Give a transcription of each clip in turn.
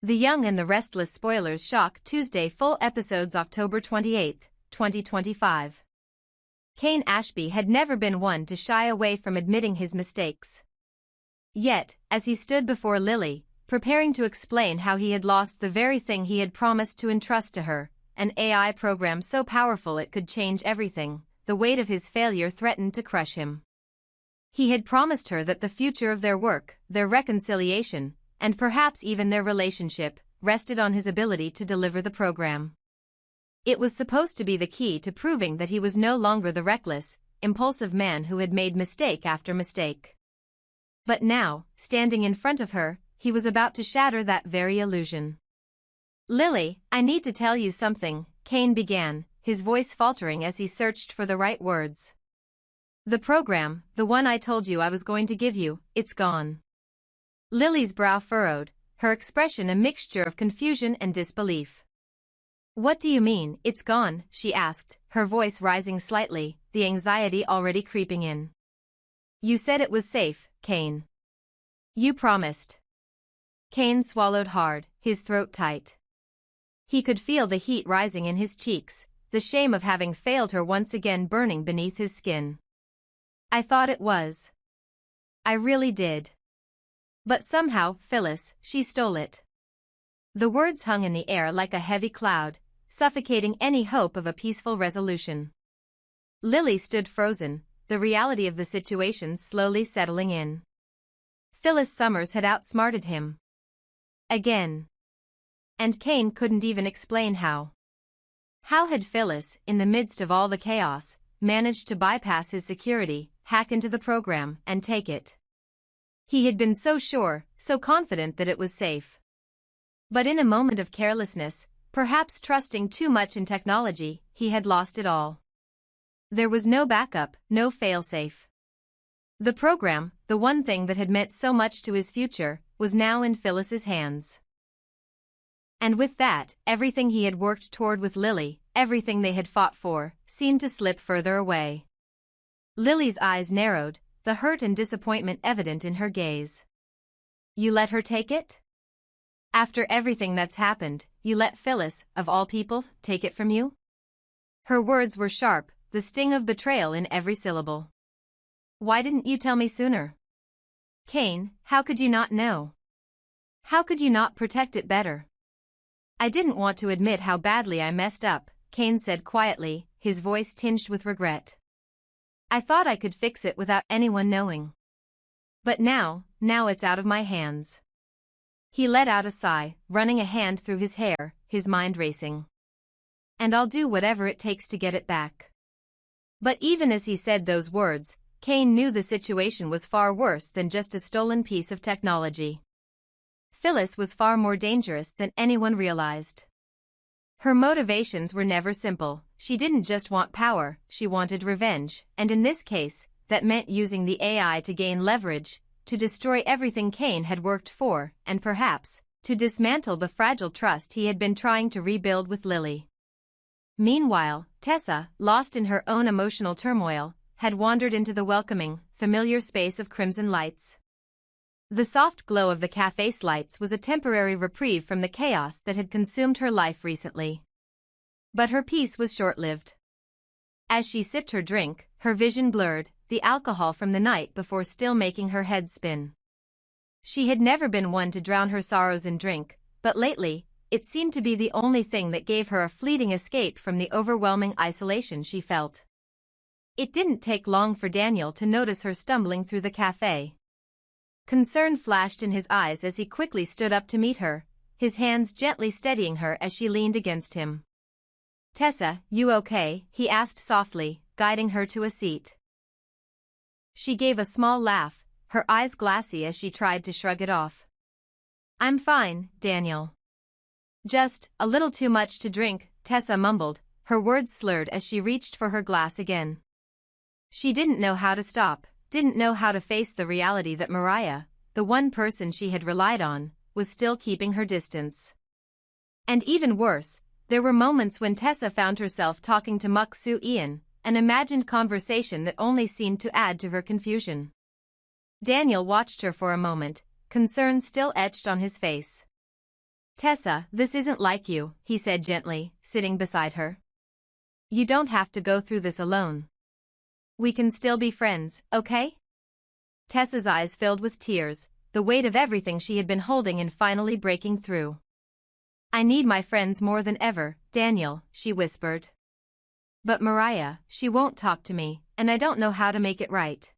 The Young and the Restless spoilers shock Tuesday full episodes October 28, 2025. Kane Ashby had never been one to shy away from admitting his mistakes. Yet, as he stood before Lily, preparing to explain how he had lost the very thing he had promised to entrust to her, an AI program so powerful it could change everything, the weight of his failure threatened to crush him. He had promised her that the future of their work, their reconciliation, and perhaps even their relationship, rested on his ability to deliver the program. It was supposed to be the key to proving that he was no longer the reckless, impulsive man who had made mistake after mistake. But now, standing in front of her, he was about to shatter that very illusion. "Lily, I need to tell you something," Kane began, his voice faltering as he searched for the right words. "The program, the one I told you I was going to give you, it's gone." Lily's brow furrowed, her expression a mixture of confusion and disbelief. "What do you mean, it's gone?" she asked, her voice rising slightly, the anxiety already creeping in. "You said it was safe, Kane. You promised." Kane swallowed hard, his throat tight. He could feel the heat rising in his cheeks, the shame of having failed her once again burning beneath his skin. "I thought it was. I really did. But somehow, Phyllis, she stole it." The words hung in the air like a heavy cloud, suffocating any hope of a peaceful resolution. Lily stood frozen, the reality of the situation slowly settling in. Phyllis Summers had outsmarted him. Again. And Kane couldn't even explain how. How had Phyllis, in the midst of all the chaos, managed to bypass his security, hack into the program, and take it? He had been so sure, so confident that it was safe. But in a moment of carelessness, perhaps trusting too much in technology, he had lost it all. There was no backup, no failsafe. The program, the one thing that had meant so much to his future, was now in Phyllis's hands. And with that, everything he had worked toward with Lily, everything they had fought for, seemed to slip further away. Lily's eyes narrowed, the hurt and disappointment evident in her gaze. "You let her take it? After everything that's happened, you let Phyllis, of all people, take it from you?" Her words were sharp, the sting of betrayal in every syllable. "Why didn't you tell me sooner? Kane, how could you not know? How could you not protect it better?" "I didn't want to admit how badly I messed up," Kane said quietly, his voice tinged with regret. "I thought I could fix it without anyone knowing. But now it's out of my hands." He let out a sigh, running a hand through his hair, his mind racing. "And I'll do whatever it takes to get it back." But even as he said those words, Kane knew the situation was far worse than just a stolen piece of technology. Phyllis was far more dangerous than anyone realized. Her motivations were never simple. She didn't just want power, she wanted revenge, and in this case, that meant using the AI to gain leverage, to destroy everything Kane had worked for, and perhaps, to dismantle the fragile trust he had been trying to rebuild with Lily. Meanwhile, Tessa, lost in her own emotional turmoil, had wandered into the welcoming, familiar space of crimson lights. The soft glow of the cafe's lights was a temporary reprieve from the chaos that had consumed her life recently. But her peace was short-lived. As she sipped her drink, her vision blurred, the alcohol from the night before still making her head spin. She had never been one to drown her sorrows in drink, but lately, it seemed to be the only thing that gave her a fleeting escape from the overwhelming isolation she felt. It didn't take long for Daniel to notice her stumbling through the cafe. Concern flashed in his eyes as he quickly stood up to meet her, his hands gently steadying her as she leaned against him. "Tessa, you okay?" he asked softly, guiding her to a seat. She gave a small laugh, her eyes glassy as she tried to shrug it off. "I'm fine, Daniel. Just a little too much to drink," Tessa mumbled, her words slurred as she reached for her glass again. She didn't know how to stop, didn't know how to face the reality that Mariah, the one person she had relied on, was still keeping her distance. And even worse, there were moments when Tessa found herself talking to Muk Soo Ian, an imagined conversation that only seemed to add to her confusion. Daniel watched her for a moment, concern still etched on his face. Tessa, this isn't like you, he said gently, sitting beside her. You don't have to go through this alone. We can still be friends, okay? Tessa's eyes filled with tears, the weight of everything she had been holding in finally breaking through. I need my friends more than ever, Daniel, she whispered. But Mariah, she won't talk to me, and I don't know how to make it right.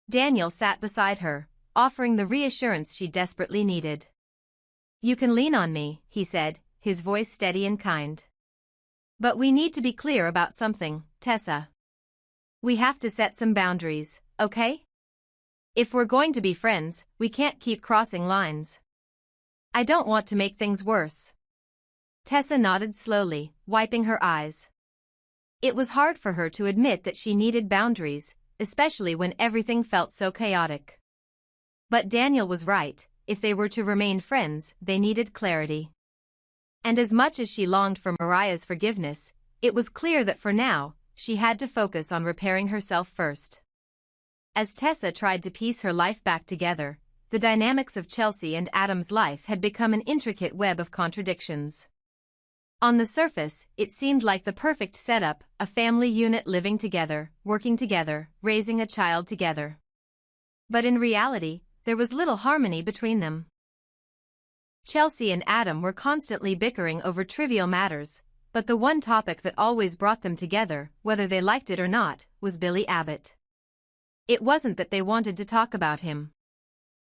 Daniel sat beside her, offering the reassurance she desperately needed. You can lean on me, he said, his voice steady and kind. But we need to be clear about something, Tessa. We have to set some boundaries, okay? If we're going to be friends, we can't keep crossing lines. I don't want to make things worse. Tessa nodded slowly, wiping her eyes. It was hard for her to admit that she needed boundaries, especially when everything felt so chaotic. But Daniel was right, if they were to remain friends, they needed clarity. And as much as she longed for Mariah's forgiveness, it was clear that for now, she had to focus on repairing herself first. As Tessa tried to piece her life back together, the dynamics of Chelsea and Adam's life had become an intricate web of contradictions. On the surface, it seemed like the perfect setup, a family unit living together, working together, raising a child together. But in reality, there was little harmony between them. Chelsea and Adam were constantly bickering over trivial matters, but the one topic that always brought them together, whether they liked it or not, was Billy Abbott. It wasn't that they wanted to talk about him.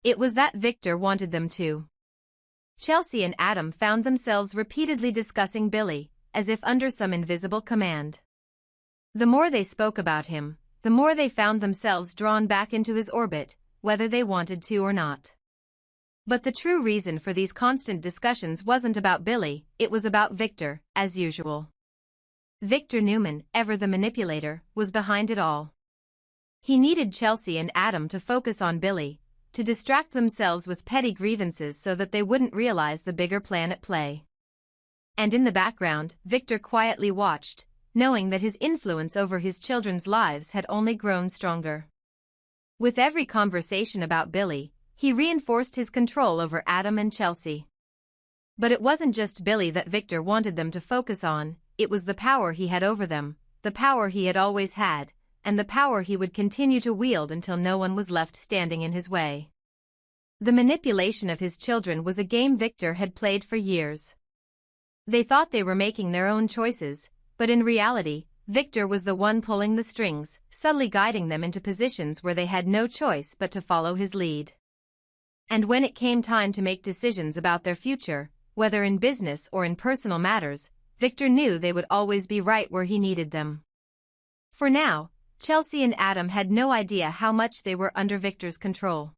It was that Victor wanted them to. Chelsea and Adam found themselves repeatedly discussing Billy, as if under some invisible command. The more they spoke about him, the more they found themselves drawn back into his orbit, whether they wanted to or not. But the true reason for these constant discussions wasn't about Billy, it was about Victor, as usual. Victor Newman, ever the manipulator, was behind it all. He needed Chelsea and Adam to focus on Billy, to distract themselves with petty grievances so that they wouldn't realize the bigger plan at play. And in the background, Victor quietly watched, knowing that his influence over his children's lives had only grown stronger. With every conversation about Billy, he reinforced his control over Adam and Chelsea. But it wasn't just Billy that Victor wanted them to focus on, it was the power he had over them, the power he had always had, and the power he would continue to wield until no one was left standing in his way. The manipulation of his children was a game Victor had played for years. They thought they were making their own choices, but in reality, Victor was the one pulling the strings, subtly guiding them into positions where they had no choice but to follow his lead. And when it came time to make decisions about their future, whether in business or in personal matters, Victor knew they would always be right where he needed them. For now, Chelsea and Adam had no idea how much they were under Victor's control.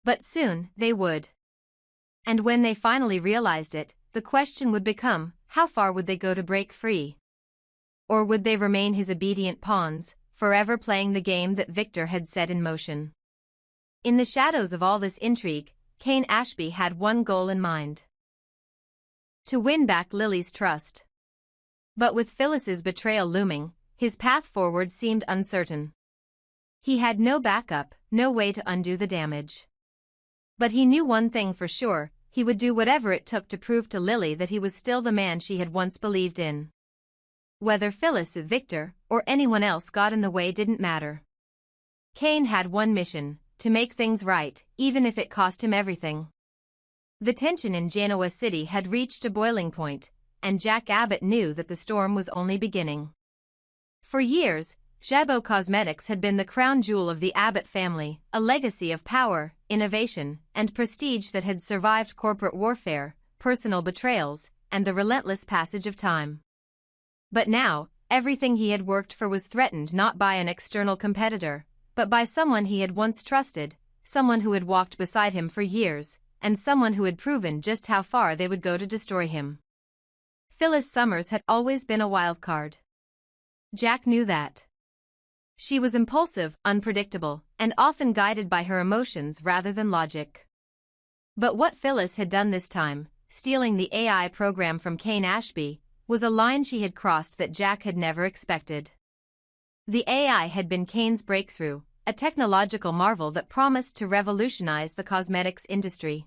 But soon, they would. And when they finally realized it, the question would become, how far would they go to break free? Or would they remain his obedient pawns, forever playing the game that Victor had set in motion? In the shadows of all this intrigue, Kane Ashby had one goal in mind: to win back Lily's trust. But with Phyllis's betrayal looming, his path forward seemed uncertain. He had no backup, no way to undo the damage. But he knew one thing for sure, he would do whatever it took to prove to Lily that he was still the man she had once believed in. Whether Phyllis, Victor, or anyone else got in the way didn't matter. Kane had one mission: to make things right, even if it cost him everything. The tension in Genoa City had reached a boiling point, and Jack Abbott knew that the storm was only beginning. For years, Jabot Cosmetics had been the crown jewel of the Abbott family, a legacy of power, innovation, and prestige that had survived corporate warfare, personal betrayals, and the relentless passage of time. But now, everything he had worked for was threatened not by an external competitor, but by someone he had once trusted, someone who had walked beside him for years, and someone who had proven just how far they would go to destroy him. Phyllis Summers had always been a wild card. Jack knew that. She was impulsive, unpredictable, and often guided by her emotions rather than logic. But what Phyllis had done this time, stealing the AI program from Kane Ashby, was a line she had crossed that Jack had never expected. The AI had been Kane's breakthrough, a technological marvel that promised to revolutionize the cosmetics industry.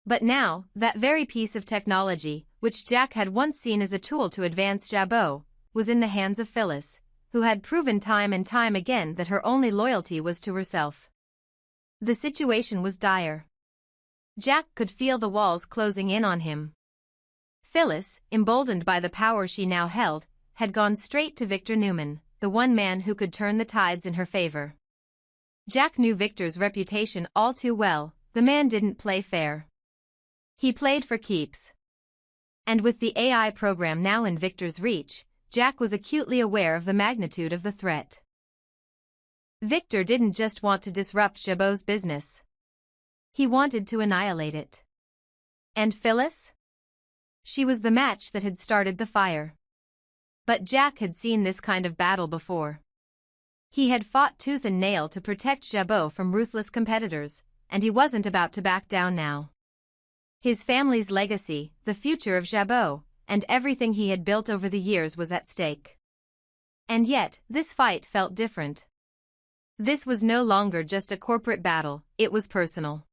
But now, that very piece of technology, which Jack had once seen as a tool to advance Jabot, was in the hands of Phyllis, who had proven time and time again that her only loyalty was to herself. The situation was dire. Jack could feel the walls closing in on him. Phyllis, emboldened by the power she now held, had gone straight to Victor Newman, the one man who could turn the tides in her favor. Jack knew Victor's reputation all too well. The man didn't play fair. He played for keeps. And with the AI program now in Victor's reach, Jack was acutely aware of the magnitude of the threat. Victor didn't just want to disrupt Jabot's business. He wanted to annihilate it. And Phyllis? She was the match that had started the fire. But Jack had seen this kind of battle before. He had fought tooth and nail to protect Jabot from ruthless competitors, and he wasn't about to back down now. His family's legacy, the future of Jabot, and everything he had built over the years was at stake. And yet, this fight felt different. This was no longer just a corporate battle, it was personal.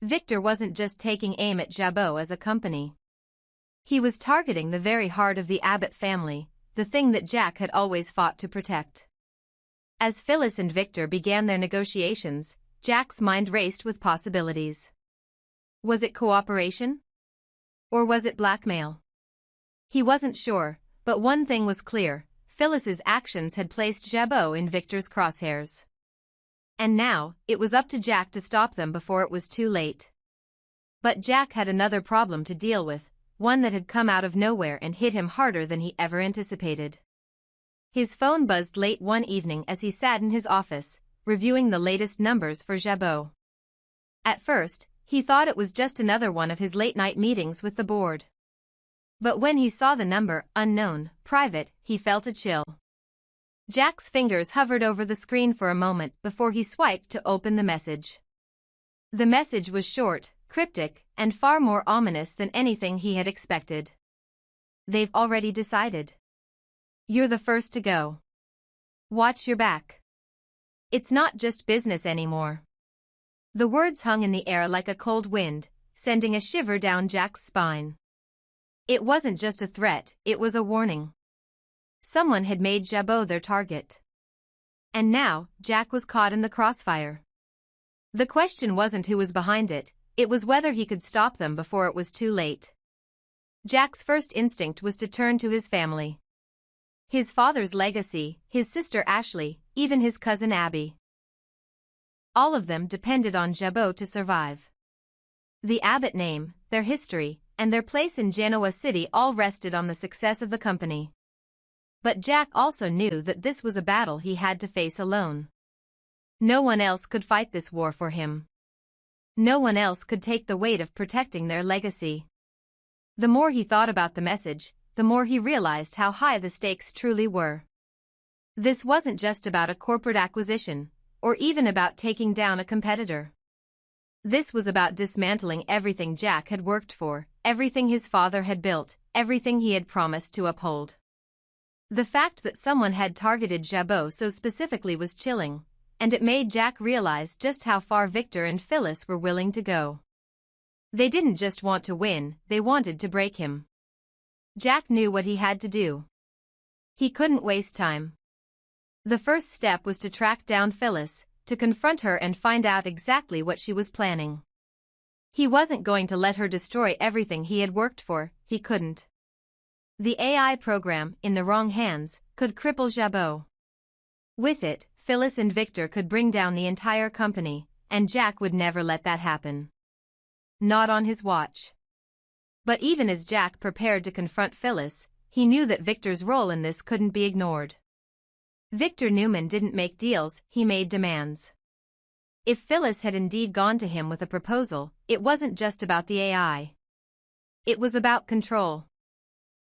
Victor wasn't just taking aim at Jabot as a company. He was targeting the very heart of the Abbott family, the thing that Jack had always fought to protect. As Phyllis and Victor began their negotiations, Jack's mind raced with possibilities. Was it cooperation? Or was it blackmail? He wasn't sure, but one thing was clear: Phyllis's actions had placed Jabot in Victor's crosshairs. And now, it was up to Jack to stop them before it was too late. But Jack had another problem to deal with, one that had come out of nowhere and hit him harder than he ever anticipated. His phone buzzed late one evening as he sat in his office, reviewing the latest numbers for Jabot. At first, he thought it was just another one of his late-night meetings with the board. But when he saw the number, unknown, private, he felt a chill. Jack's fingers hovered over the screen for a moment before he swiped to open the message. The message was short, cryptic, and far more ominous than anything he had expected. "They've already decided. You're the first to go. Watch your back. It's not just business anymore." The words hung in the air like a cold wind, sending a shiver down Jack's spine. It wasn't just a threat, it was a warning. Someone had made Jabot their target. And now, Jack was caught in the crossfire. The question wasn't who was behind it, it was whether he could stop them before it was too late. Jack's first instinct was to turn to his family. His father's legacy, his sister Ashley, even his cousin Abby. All of them depended on Jabot to survive. The Abbott name, their history, and their place in Genoa City all rested on the success of the company. But Jack also knew that this was a battle he had to face alone. No one else could fight this war for him. No one else could take the weight of protecting their legacy. The more he thought about the message, the more he realized how high the stakes truly were. This wasn't just about a corporate acquisition, or even about taking down a competitor. This was about dismantling everything Jack had worked for, everything his father had built, everything he had promised to uphold. The fact that someone had targeted Jabot so specifically was chilling, and it made Jack realize just how far Victor and Phyllis were willing to go. They didn't just want to win, they wanted to break him. Jack knew what he had to do. He couldn't waste time. The first step was to track down Phyllis, to confront her and find out exactly what she was planning. He wasn't going to let her destroy everything he had worked for, he couldn't. The AI program, in the wrong hands, could cripple Jabot. With it, Phyllis and Victor could bring down the entire company, and Jack would never let that happen. Not on his watch. But even as Jack prepared to confront Phyllis, he knew that Victor's role in this couldn't be ignored. Victor Newman didn't make deals, he made demands. If Phyllis had indeed gone to him with a proposal, it wasn't just about the AI. It was about control.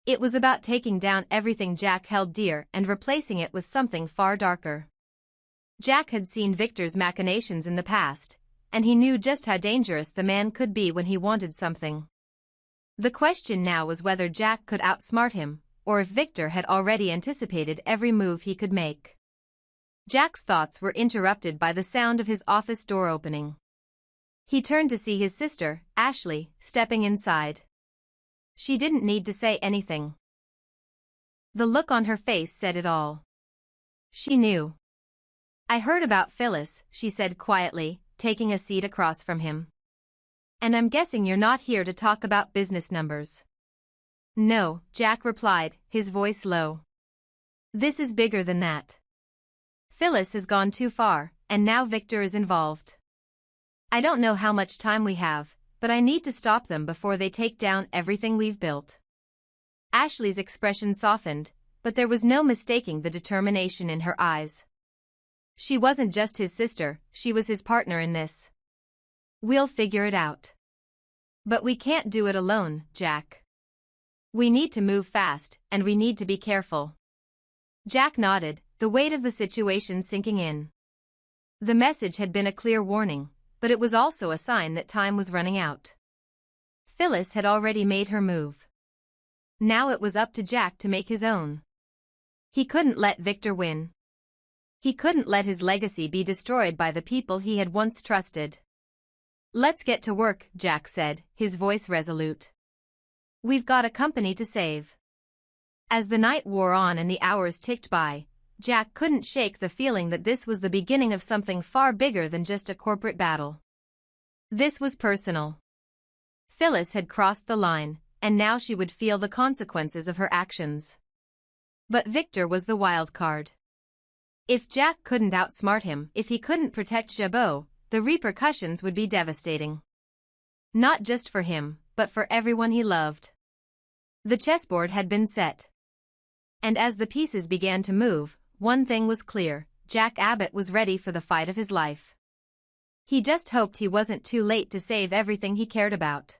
It was about taking down everything Jack held dear and replacing it with something far darker. Jack had seen Victor's machinations in the past, and he knew just how dangerous the man could be when he wanted something. The question now was whether Jack could outsmart him, or if Victor had already anticipated every move he could make. Jack's thoughts were interrupted by the sound of his office door opening. He turned to see his sister, Ashley, stepping inside. She didn't need to say anything. The look on her face said it all. She knew. "I heard about Phyllis," she said quietly, taking a seat across from him. "And I'm guessing you're not here to talk about business numbers." "No," Jack replied, his voice low. "This is bigger than that. Phyllis has gone too far, and now Victor is involved. I don't know how much time we have, but I need to stop them before they take down everything we've built." Ashley's expression softened, but there was no mistaking the determination in her eyes. She wasn't just his sister, she was his partner in this. "We'll figure it out. But we can't do it alone, Jack. We need to move fast, and we need to be careful." Jack nodded, the weight of the situation sinking in. The message had been a clear warning, but it was also a sign that time was running out. Phyllis had already made her move. Now it was up to Jack to make his own. He couldn't let Victor win. He couldn't let his legacy be destroyed by the people he had once trusted. "Let's get to work," Jack said, his voice resolute. "We've got a company to save." As the night wore on and the hours ticked by, Jack couldn't shake the feeling that this was the beginning of something far bigger than just a corporate battle. This was personal. Phyllis had crossed the line, and now she would feel the consequences of her actions. But Victor was the wild card. If Jack couldn't outsmart him, if he couldn't protect Jabot, the repercussions would be devastating. Not just for him, but for everyone he loved. The chessboard had been set. And as the pieces began to move, one thing was clear: Jack Abbott was ready for the fight of his life. He just hoped he wasn't too late to save everything he cared about.